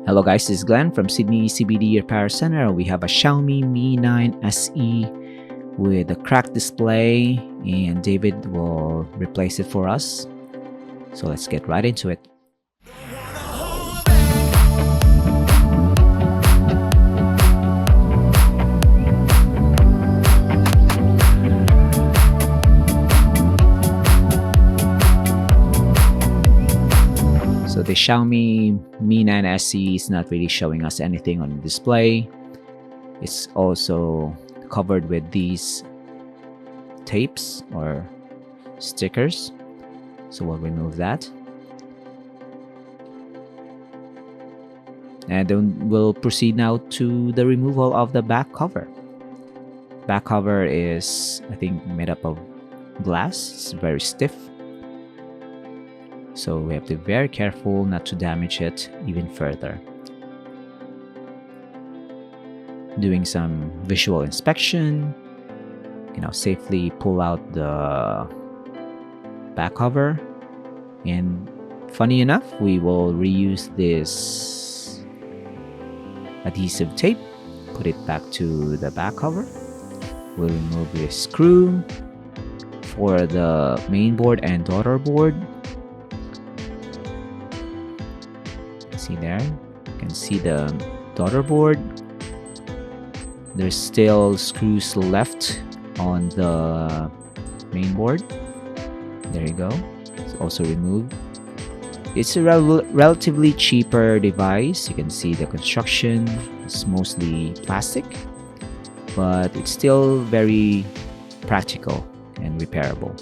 Hello guys, this is Glenn from Sydney CBD Repair Center. We have a Xiaomi Mi9 SE with a cracked display, and David will replace it for us. So let's get right into it. So the Xiaomi Mi9 SE is not really showing us anything on the display. It's also covered with these tapes or stickers. So we'll remove that. And then we'll proceed now to the removal of the back cover. Back cover is, I think, made up of glass. It's very stiff. So we have to be very careful not to damage it even further. Doing some visual inspection, safely pull out the back cover. And funny enough, we will reuse this adhesive tape, put it back to the back cover. We'll remove the screw for the main board and daughter board. See there, you can see the daughter board. There's still screws left on the main board. There you go. It's also removed. It's a relatively cheaper device. You can see the construction is mostly plastic, but it's still very practical and repairable.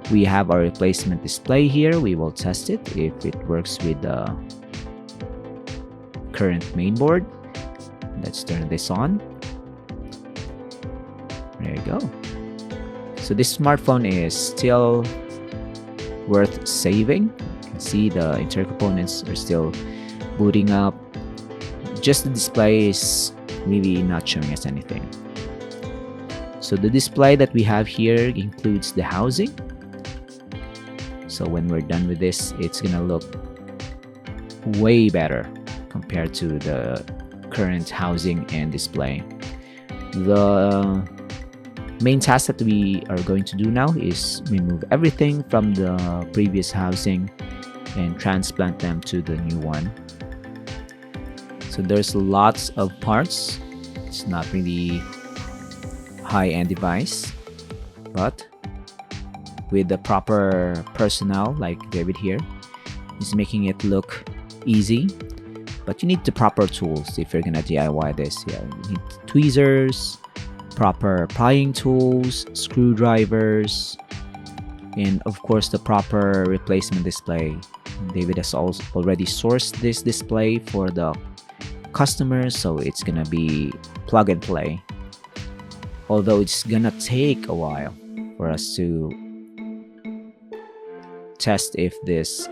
We have our replacement display here. We will test it if it works with the current main board. Let's turn this on. There you go. So this smartphone is still worth saving. You can see the interior components are still booting up. Just the display is really not showing us anything. So the display that we have here includes the housing. So when we're done with this, it's gonna look way better compared to the current housing and display. The main task that we are going to do now is remove everything from the previous housing and transplant them to the new one. So there's lots of parts. It's not really high-end device, but with the proper personnel like David here, is making it look easy. But you need the proper tools if you're gonna DIY this. Yeah, you need tweezers, proper prying tools, screwdrivers, and of course the proper replacement display. David has also already sourced this display for the customers, so it's gonna be plug and play. Although it's gonna take a while for us to test if this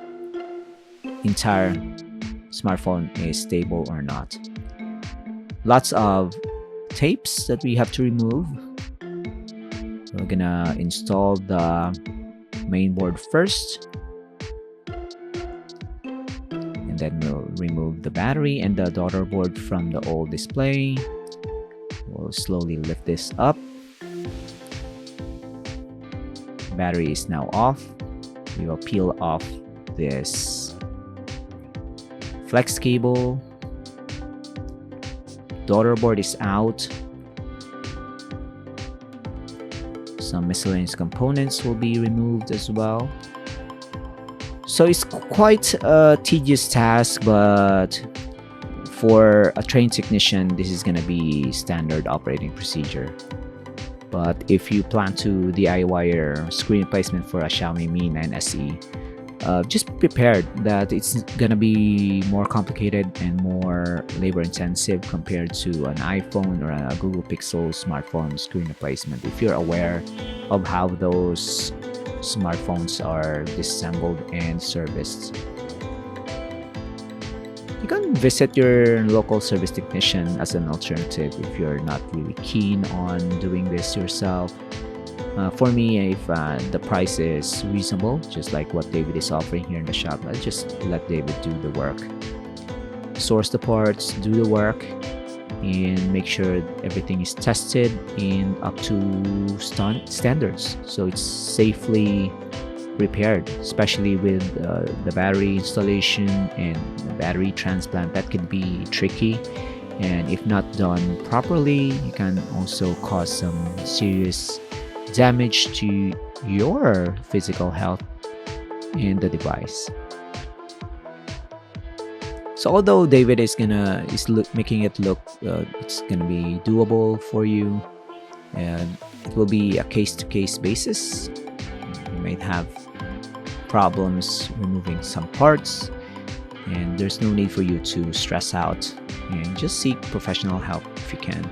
entire smartphone is stable or not. Lots of tapes that we have to remove. We're gonna install the main board first, and then we'll remove the battery and the daughter board from the old display. We'll slowly lift this up. Battery is now off. We will peel off this flex cable. Daughter board is out. Some miscellaneous components will be removed as well. So it's quite a tedious task, but for a trained technician, this is gonna be standard operating procedure. But if you plan to DIY your screen replacement for a Xiaomi Mi9 SE, just be prepared that it's gonna be more complicated and more labor intensive compared to an iPhone or a Google Pixel smartphone screen replacement. If you're aware of how those smartphones are disassembled and serviced, you can visit your local service technician as an alternative if you're not really keen on doing this yourself. For me, if the price is reasonable, just like what David is offering here in the shop, I just let David do the work. source the parts, do the work, and make sure everything is tested and up to standards, so it's safely repaired, especially with the battery installation and the battery transplant. That can be tricky, and if not done properly, you can also cause some serious damage to your physical health in the device. So although David is making it look it's gonna be doable for you, and it will be a case-to-case basis. You might have problems removing some parts, and there's no need for you to stress out, and just seek professional help if you can.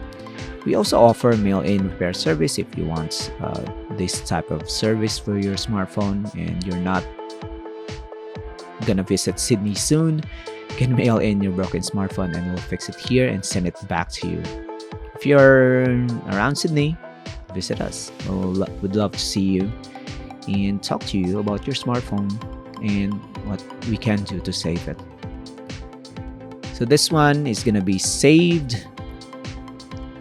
We also offer mail-in repair service if you want this type of service for your smartphone and you're not gonna visit Sydney soon. You can mail in your broken smartphone and we'll fix it here and send it back to you. If you're around Sydney, visit us. We'd love to see you and talk to you about your smartphone and what we can do to save it. So this one is gonna be saved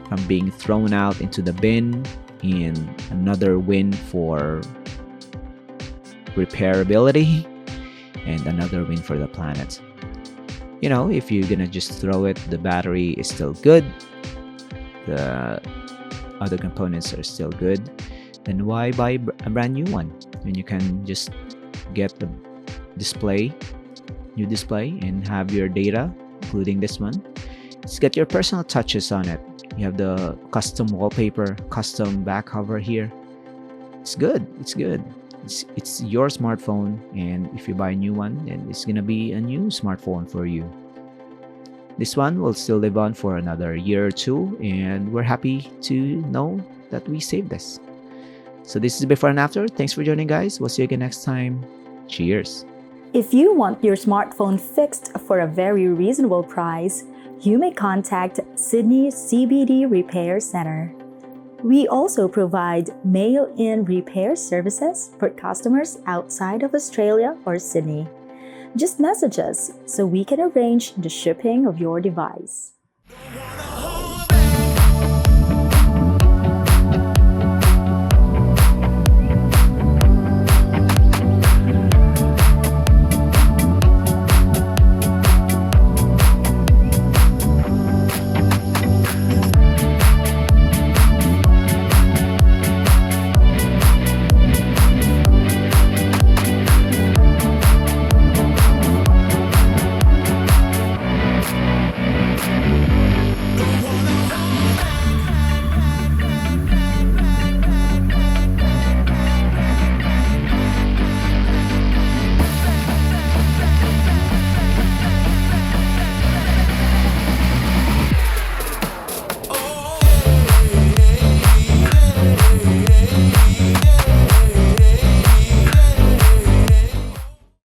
from being thrown out into the bin, and another win for repairability and another win for the planet. You know, if you're gonna just throw it, the battery is still good, the other components are still good, then why buy a brand new one when you can just get the new display and have your data, including this one. Just get your personal touches on it. You have the custom wallpaper, custom back cover here. It's good. It's your smartphone, and if you buy a new one, then it's gonna be a new smartphone for you. This one will still live on for another year or two, and we're happy to know that we saved this. So this is before and after. Thanks for joining, guys. We'll see you again next time. Cheers. If you want your smartphone fixed for a very reasonable price, you may contact Sydney CBD Repair Center. We also provide mail-in repair services for customers outside of Australia or Sydney. Just message us so we can arrange the shipping of your device.